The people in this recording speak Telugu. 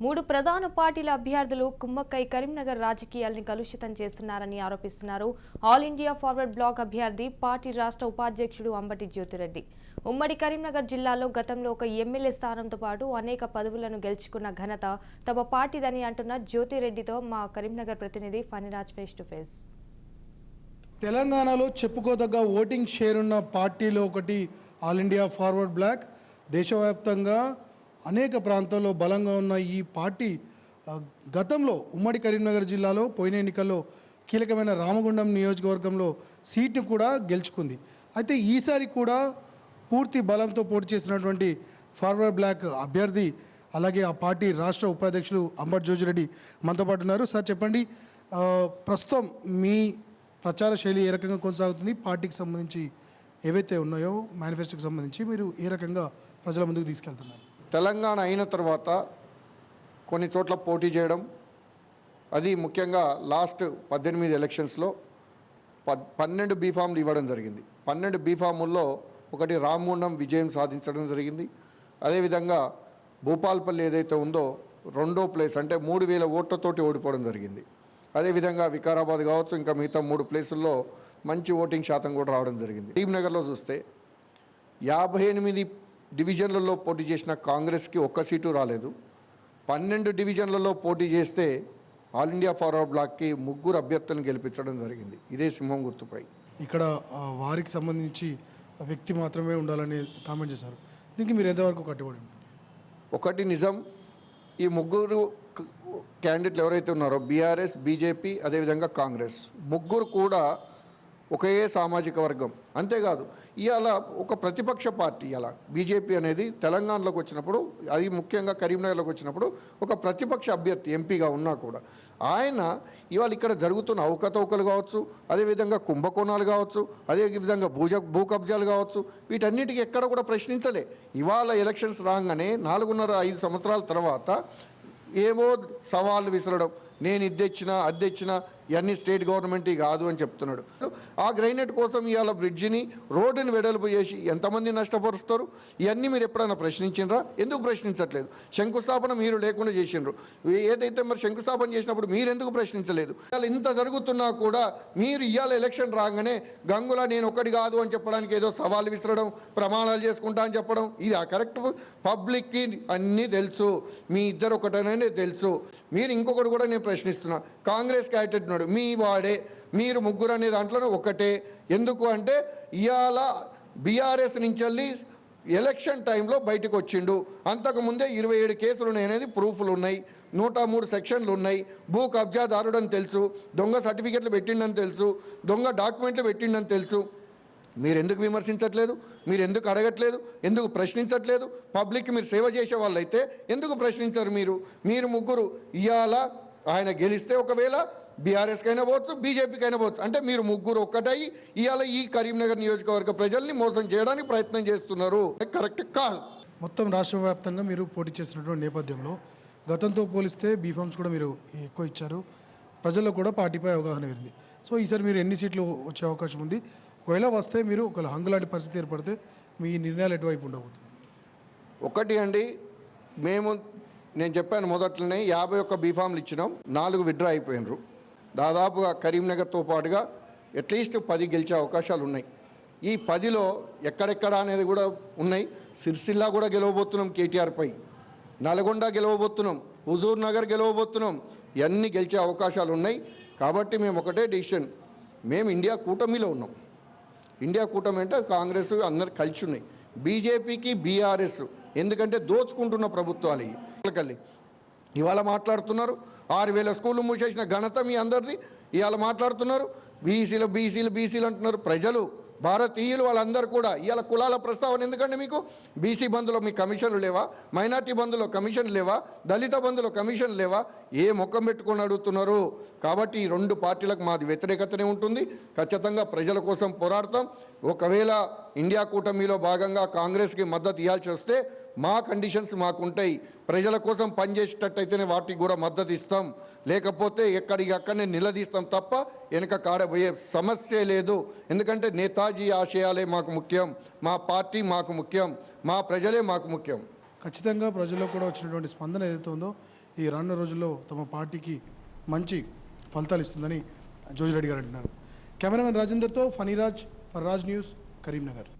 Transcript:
మూడు ప్రధాన పార్టీల అభ్యర్థులు కుమ్మక్కై కరీంనగర్ రాజకీయాల్ని కలుషితం చేస్తున్నారని ఆరోపిస్తున్నారు ఆల్ ఇండియా ఫార్వర్డ్ బ్లాక్ అభ్యర్థి పార్టీ రాష్ట్ర ఉపాధ్యక్షుడు అంబటి జ్యోతిరెడ్డి. ఉమ్మడి కరీంనగర్ జిల్లాలో గతంలో ఒక ఎమ్మెల్యే స్థానంతో పాటు అనేక పదవులను గెలుచుకున్న ఘనత తమ పార్టీదని అంటున్న జ్యోతిరెడ్డితో మా కరీంనగర్ ప్రతినిధి ఫణిరాజ్ ఫేస్ టు ఫేస్. తెలంగాణలో చెప్పుకోదగ్గ ఓటింగ్ షేర్ ఉన్న పార్టీలో ఒకటి ఆల్ ఇండియా ఫార్వర్డ్ బ్లాక్. దేశవ్యాప్తంగా అనేక ప్రాంతాల్లో బలంగా ఉన్న ఈ పార్టీ గతంలో ఉమ్మడి కరీంనగర్ జిల్లాలో పోయిన ఎన్నికల్లో కీలకమైన రామగుండం నియోజకవర్గంలో సీటు కూడా గెలుచుకుంది. అయితే ఈసారి కూడా పూర్తి బలంతో పోటీ చేసినటువంటి ఫార్వర్డ్ బ్లాక్ అభ్యర్థి అలాగే ఆ పార్టీ రాష్ట్ర ఉపాధ్యక్షులు అంబటి జ్యోతిరెడ్డి మనతో పాటు ఉన్నారు. సార్ చెప్పండి, ప్రస్తుతం మీ ప్రచార శైలి ఏ రకంగా కొనసాగుతుంది? పార్టీకి సంబంధించి ఏవైతే ఉన్నాయో మేనిఫెస్టోకి సంబంధించి మీరు ఏ రకంగా ప్రజల ముందుకు తీసుకెళ్తున్నారు? తెలంగాణ అయిన తర్వాత కొన్ని చోట్ల పోటీ చేయడం, అది ముఖ్యంగా లాస్ట్ 18 ఎలక్షన్స్లో 12 బీఫామ్లు ఇవ్వడం జరిగింది. 12 బీఫాముల్లో ఒకటి రామగుండం విజయం సాధించడం జరిగింది. అదేవిధంగా భూపాల్పల్లి ఏదైతే ఉందో రెండో ప్లేస్ అంటే 3000 ఓట్లతోటి ఓడిపోవడం జరిగింది. అదేవిధంగా వికారాబాద్ కావచ్చు, ఇంకా మిగతా 3 ప్లేసుల్లో మంచి ఓటింగ్ శాతం కూడా రావడం జరిగింది. కరీంనగర్లో చూస్తే 58 డివిజన్లలో పోటీ చేసిన కాంగ్రెస్కి ఒక్క సీటు రాలేదు. 12 డివిజన్లలో పోటీ చేస్తే ఆల్ ఇండియా ఫార్వర్డ్ బ్లాక్కి 3 అభ్యర్థులను గెలిపించడం జరిగింది. ఇదే సింహం గుర్తుపై. ఇక్కడ వారికి సంబంధించి వ్యక్తి మాత్రమే ఉండాలని కామెంట్ చేశారు. దీనికి మీరు ఎంతవరకు కట్టుబడి? ఒకటి నిజం, ఈ 3 క్యాండిడేట్లు ఎవరైతే ఉన్నారో బీఆర్ఎస్, బీజేపీ, అదేవిధంగా కాంగ్రెస్, 3 కూడా ఒకే సామాజిక వర్గం. అంతేకాదు ఇవాళ ఒక ప్రతిపక్ష పార్టీ ఇవాళ బీజేపీ అనేది తెలంగాణలోకి వచ్చినప్పుడు, అది ముఖ్యంగా కరీంనగర్లోకి వచ్చినప్పుడు ఒక ప్రతిపక్ష అభ్యర్థి ఎంపీగా ఉన్నా కూడా ఆయన ఇవాళ ఇక్కడ జరుగుతున్న అవకతవకలు కావచ్చు, అదేవిధంగా కుంభకోణాలు కావచ్చు, అదేవిధంగా భూ కబ్జాలు కావచ్చు, వీటన్నిటికీ ఎక్కడ కూడా ప్రశ్నించలే. ఇవాళ ఎలక్షన్స్ రాగానే 4.5 సంవత్సరాల తర్వాత ఏమో సవాళ్ళు విసరడం, నేను ఇది తెచ్చినా అది తెచ్చినా ఇవన్నీ స్టేట్ గవర్నమెంట్ కాదు అని చెప్తున్నాడు. ఆ గ్రైనేట్ కోసం ఇవాళ బ్రిడ్జిని, రోడ్డుని వెడల్పు చేసి ఎంతమంది నష్టపరుస్తారు? ఇవన్నీ మీరు ఎప్పుడైనా ప్రశ్నించినరా? ఎందుకు ప్రశ్నించట్లేదు? శంకుస్థాపన మీరు లేకుండా చేసిండ్రు. ఏదైతే మరి శంకుస్థాపన చేసినప్పుడు మీరు ఎందుకు ప్రశ్నించలేదు? ఇవాళ ఇంత జరుగుతున్నా కూడా మీరు ఇవాళ ఎలక్షన్ రాగానే గంగుల నేను ఒకటి కాదు అని చెప్పడానికి ఏదో సవాళ్ళు విసరడం, ప్రమాణాలు చేసుకుంటా అని చెప్పడం, ఇది ఆ కరెక్ట్? పబ్లిక్కి అన్నీ తెలుసు, మీ ఇద్దరు ఒకటనే తెలుసు. మీరు ఇంకొకటి కూడా నేను ప్రశ్నిస్తున్నా, కాంగ్రెస్ క్యాండిడేట్ ఉన్నాడు మీ వాడే, మీరు 3 అనే దాంట్లో ఒకటే. ఎందుకు అంటే ఇవాళ బీఆర్ఎస్ నుంచి వెళ్ళి ఎలక్షన్ టైంలో బయటకు వచ్చిండు. అంతకుముందే 27 కేసులు ఉన్నాయనేది ప్రూఫ్లు ఉన్నాయి, 103 సెక్షన్లు ఉన్నాయి, భూ కబ్జాదారుడని తెలుసు, దొంగ సర్టిఫికెట్లు పెట్టిండని తెలుసు, దొంగ డాక్యుమెంట్లు పెట్టిండని తెలుసు. మీరు ఎందుకు విమర్శించట్లేదు? మీరు ఎందుకు అడగట్లేదు? ఎందుకు ప్రశ్నించట్లేదు? పబ్లిక్కి మీరు సేవ చేసే వాళ్ళైతే ఎందుకు ప్రశ్నించరు? మీరు 3 ఇవాళ ఆయన గెలిస్తే ఒకవేళ బీఆర్ఎస్కైనా పోవచ్చు, బీజేపీకైనా పోవచ్చు. అంటే మీరు 3 ఒక్కటై ఇవాళ ఈ కరీంనగర్ నియోజకవర్గ ప్రజల్ని మోసం చేయడానికి ప్రయత్నం చేస్తున్నారు. కరెక్ట్ కాదు. మొత్తం రాష్ట్ర వ్యాప్తంగా మీరు పోటీ చేసినటువంటి నేపథ్యంలో గతంతో పోలిస్తే బీఫామ్స్ కూడా మీరు ఎక్కువ ఇచ్చారు, ప్రజల్లో కూడా పార్టీపై అవగాహన పెరిగింది. సో ఈసారి మీరు ఎన్ని సీట్లు వచ్చే అవకాశం ఉంది? ఒకవేళ వస్తే మీరు ఒకవేళ హంగులాంటి పరిస్థితి ఏర్పడితే మీ నిర్ణయాలు ఎటువైపు ఉండబోతుంది? ఒకటి అండి, నేను చెప్పాను మొదట్లోనే 51 బీఫామ్లు ఇచ్చినాం, 4 విత్డ్రా అయిపోయినరు. దాదాపుగా కరీంనగర్తో పాటుగా అట్లీస్ట్ 10 గెలిచే అవకాశాలు ఉన్నాయి. ఈ 10లో ఎక్కడెక్కడ అనేది కూడా ఉన్నాయి. సిరిసిల్ల కూడా గెలవబోతున్నాం కేటీఆర్పై, నల్గొండ గెలవబోతున్నాం, హుజూర్ నగర్ గెలవబోతున్నాం. ఇవన్నీ గెలిచే అవకాశాలు ఉన్నాయి. కాబట్టి మేము ఒకటే డిసిషన్, మేము ఇండియా కూటమిలో ఉన్నాం. ఇండియా కూటమి అంటే కాంగ్రెస్ అందరు కలిసి ఉన్నాయి. బీజేపీకి బీఆర్ఎస్ ఎందుకంటే దోచుకుంటున్న ప్రభుత్వాలు ఇవాళ మాట్లాడుతున్నారు. 6000 స్కూళ్ళు మూసేసిన ఘనత మీ అందరిది. ఇవాళ మాట్లాడుతున్నారు బీసీలు అంటున్నారు. ప్రజలు భారతీయులు వాళ్ళందరూ కూడా ఇవాళ కులాల ప్రస్తావన ఎందుకంటే మీకు బీసీ బంధులో మీ కమిషన్లు లేవా? మైనార్టీ బంధులో కమిషన్ లేవా? దళిత బంధులో కమిషన్ లేవా? ఏ ముఖం పెట్టుకొని అడుగుతున్నారు? కాబట్టి ఈ 2 పార్టీలకు మాది వ్యతిరేకతనే ఉంటుంది. ఖచ్చితంగా ప్రజల కోసం పోరాడతాం. ఒకవేళ ఇండియా కూటమిలో భాగంగా కాంగ్రెస్కి మద్దతు ఇవ్వాల్సి వస్తే మా కండిషన్స్ మాకుంటాయి. ప్రజల కోసం పనిచేసేటట్టయితేనే వాటికి కూడా మద్దతు ఇస్తాం, లేకపోతే ఎక్కడికక్కడనే నిలదీస్తాం తప్ప వెనక కాడబోయే సమస్య లేదు. ఎందుకంటే నేతాజీ ఆశయాలే మాకు ముఖ్యం, మా పార్టీ మాకు ముఖ్యం, మా ప్రజలే మాకు ముఖ్యం. ఖచ్చితంగా ప్రజల్లో కూడా వచ్చినటువంటి స్పందన ఏదైతే ఉందో ఈ రానున్న రోజుల్లో తమ పార్టీకి మంచి ఫలితాలు ఇస్తుందని జోజిరెడ్డి గారు అంటున్నారు. కెమెరామెన్ రాజేందర్తో ఫనీరాజ్ ఫర్ రాజ్ న్యూస్, కరీంనగర్.